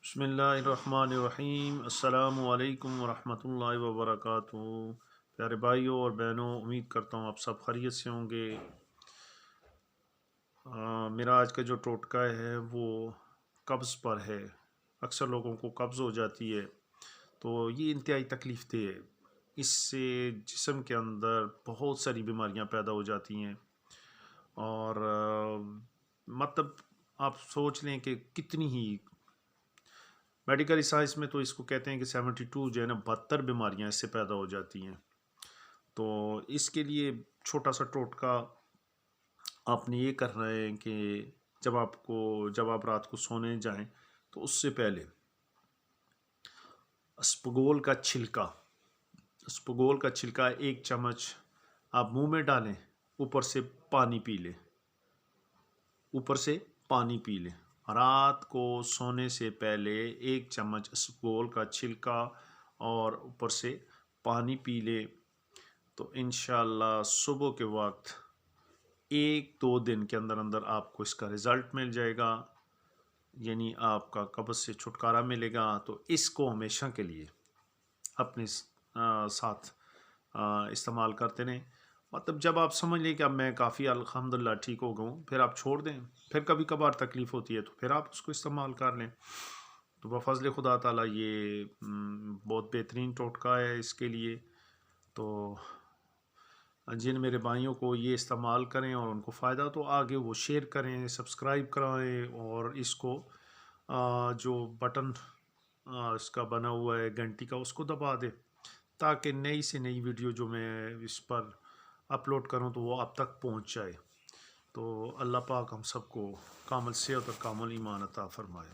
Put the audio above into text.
بسم اللہ الرحمن الرحیم۔ السلام علیکم ورحمۃ اللہ وبرکاتہ۔ پیارے بھائیوں اور بہنوں، امید کرتا ہوں آپ سب خیریت سے ہوں گے۔ میرا آج کا جو ٹوٹکا ہے وہ قبض پر ہے۔ اکثر لوگوں کو قبض ہو جاتی ہے تو یہ انتہائی تکلیف دہ ہے۔ اس سے جسم کے اندر بہت ساری بیماریاں پیدا ہو جاتی ہیں، اور مطلب آپ سوچ لیں کہ کتنی ہی میڈیکل سائنس میں تو اس کو کہتے ہیں کہ 72 جو ہے نا 72 بیماریاں اس سے پیدا ہو جاتی ہیں۔ تو اس کے لیے چھوٹا سا ٹوٹکا آپ نے یہ کرنا ہے کہ جب آپ رات کو سونے جائیں تو اس سے پہلے اسپغول کا چھلکا 1 چمچ آپ منہ میں ڈالیں، اوپر سے پانی پی لیں۔ رات کو سونے سے پہلے 1 چمچ اسپغول کا چھلکا اور اوپر سے پانی پی لیں تو انشاءاللہ صبح کے وقت 1-2 دن کے اندر اندر آپ کو اس کا رزلٹ مل جائے گا، یعنی آپ کا قبض سے چھٹکارا ملے گا۔ تو اس کو ہمیشہ کے لیے اپنے ساتھ استعمال کرتے رہیں۔ مطلب جب آپ سمجھ لیں کہ اب میں کافی الحمدللہ ٹھیک ہو گیا ہوں، پھر آپ چھوڑ دیں۔ پھر کبھی کبھار تکلیف ہوتی ہے تو پھر آپ اس کو استعمال کر لیں۔ تو بفضل خدا تعالیٰ یہ بہت بہترین ٹوٹکا ہے اس کے لیے۔ تو جن میرے بھائیوں کو یہ استعمال کریں اور ان کو فائدہ تو آگے وہ شیئر کریں، سبسکرائب کرائیں، اور اس کو جو بٹن اس کا بنا ہوا ہے گھنٹی کا، اس کو دبا دیں تاکہ نئی سے نئی ویڈیو جو میں اس پر اپلوڈ کروں تو وہ آپ تک پہنچ جائے۔ تو اللہ پاک ہم سب کو کامل صحت اور کامل ایمان عطا فرمائے۔